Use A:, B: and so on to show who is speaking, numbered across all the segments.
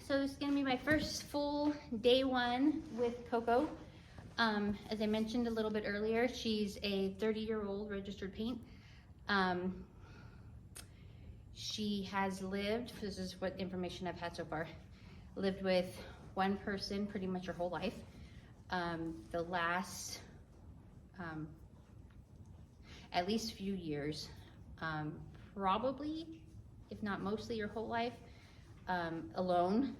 A: so this is gonna be my first full day one with Koko. As I mentioned a little bit earlier, she's a 30-year-old registered paint. She has lived, this is what information I've had so far, lived with one person pretty much her whole life. The last, at least few years, probably, if not mostly your whole life, alone,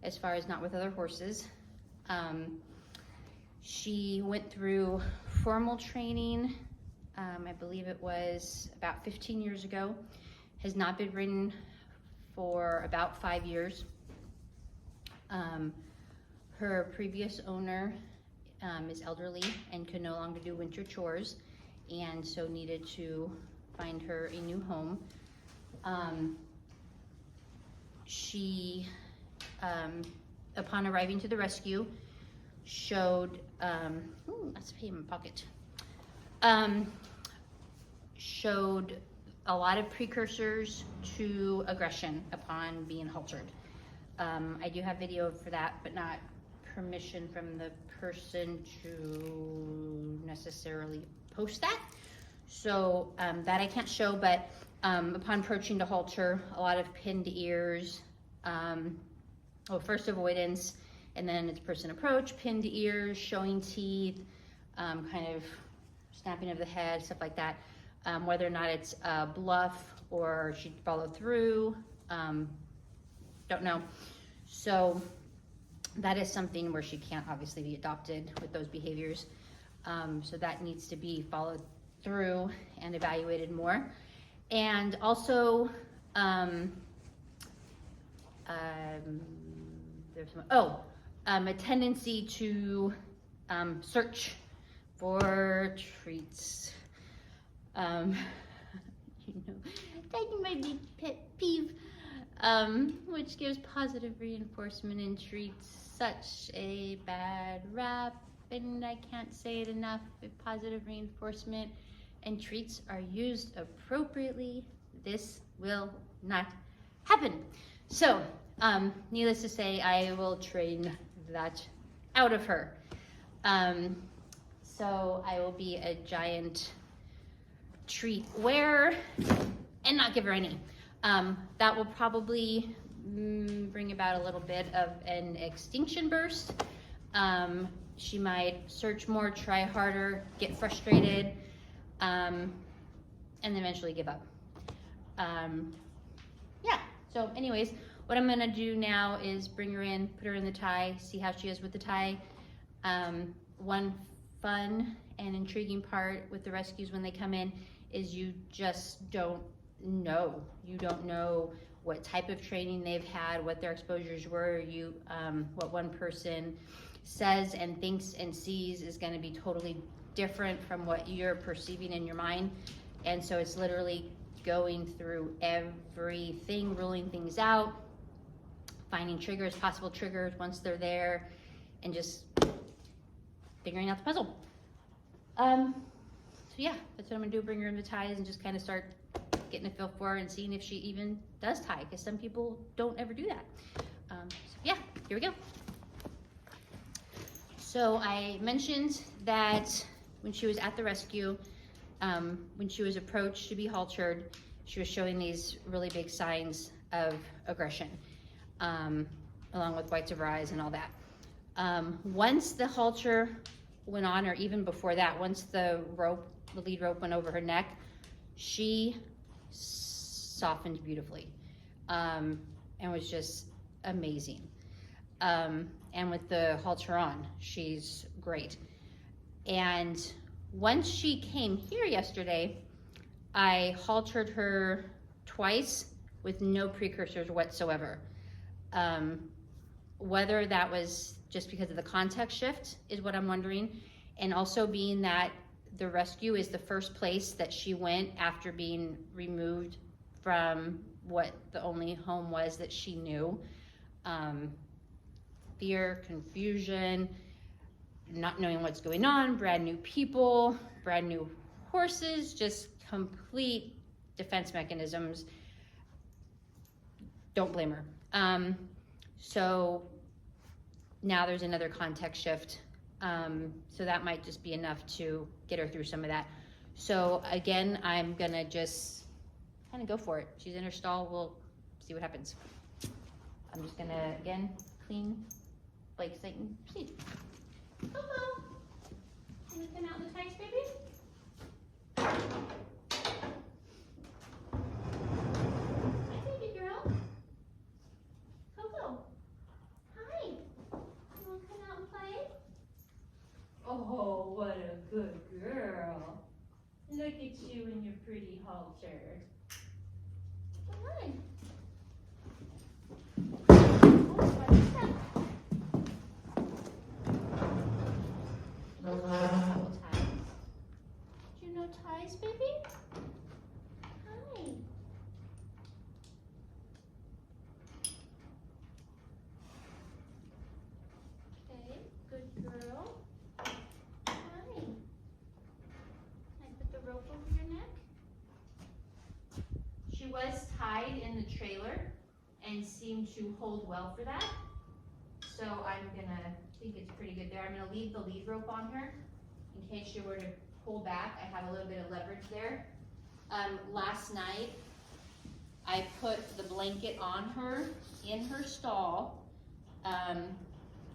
A: as far as not with other horses. She went through formal training, I believe it was about 15 years ago, has not been ridden for about 5 years. Her previous owner is elderly and could no longer do winter chores, and so needed to find her a new home. She, upon arriving to the rescue, showed, let's pay in my pocket, showed a lot of precursors to aggression upon being haltered. I do have video for that, but not permission from the person to necessarily post that. So that I can't show, but upon approaching the halter, a lot of pinned ears, well, first avoidance, and then it's person approach, pinned ears, showing teeth, kind of snapping of the head, stuff like that. Whether or not it's a bluff or she'd follow through, don't know. So that is something where she can't obviously be adopted with those behaviors. So that needs to be followed through and evaluated more. And also, there's some, a tendency to search for treats. You know, that might be pet peeve, which gives positive reinforcement in treats such a bad rap, and I can't say it enough. If positive reinforcement and treats are used appropriately, this will not happen. So, needless to say, I will train that out of her. So I will be a giant treat wearer and not give her any. That will probably bring about a little bit of an extinction burst. She might search more, try harder, get frustrated, and then eventually give up. Yeah, so anyways, what I'm gonna do now is bring her in, put her in the tie, see how she is with the tie. One fun and intriguing part with the rescues when they come in is you just don't know. You don't know what type of training they've had, what their exposures were. What one person says and thinks and sees is gonna be totally different from what you're perceiving in your mind. And so it's literally going through everything, ruling things out, finding triggers, possible triggers once they're there, and just figuring out the puzzle. So yeah, that's what I'm gonna do, bring her into ties and just kind of start getting a feel for her and seeing if she even does tie, because some people don't ever do that. So yeah, here we go. So I mentioned that when she was at the rescue, when she was approached to be haltered, she was showing these really big signs of aggression, along with whites of her eyes and all that. Once the halter went on, or even before that, once the lead rope went over her neck, she softened beautifully, and was just amazing. And with the halter on, she's great. And once she came here yesterday, I haltered her twice with no precursors whatsoever. Whether that was just because of the context shift is what I'm wondering, and also being that the rescue is the first place that she went after being removed from what the only home was that she knew. Fear, confusion, not knowing what's going on, brand new people, brand new horses, just complete defense mechanisms. Don't blame her. So now there's another context shift. So that might just be enough to get her through some of that. So again, I'm gonna just kind of go for it. She's in her stall, we'll see what happens. I'm just gonna, again, clean Blake Satan. Proceed. Koko, can you come out in the ties, baby? Hi, baby girl. Koko, hi. You wanna come out and play? Oh, what a good girl. Look at you and your pretty halter. Come on. Do you know ties, baby? Hi. Okay, good girl. Hi. Can I put the rope over your neck? She was tied in the trailer and seemed to hold well for that. So I'm gonna think it's pretty good there. I'm gonna leave the lead rope on her in case she were to pull back. I have a little bit of leverage there. Last night, I put the blanket on her in her stall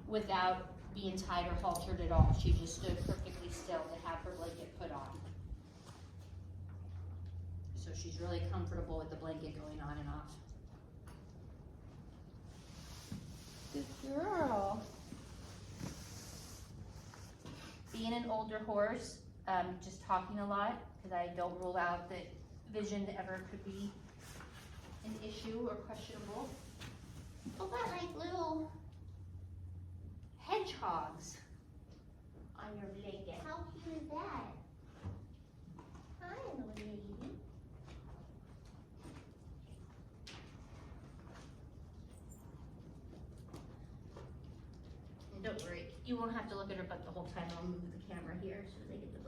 A: without being tied or haltered at all. She just stood perfectly still to have her blanket put on. So she's really comfortable with the blanket going on and off. Good girl. Being an older horse, just talking a lot, because I don't rule out that vision ever could be an issue or questionable. Oh, got like little hedgehogs on your blanket. How cute is that? Hi, little lady. And don't worry, you won't have to look at her butt the whole time. I'll move the camera here so they get the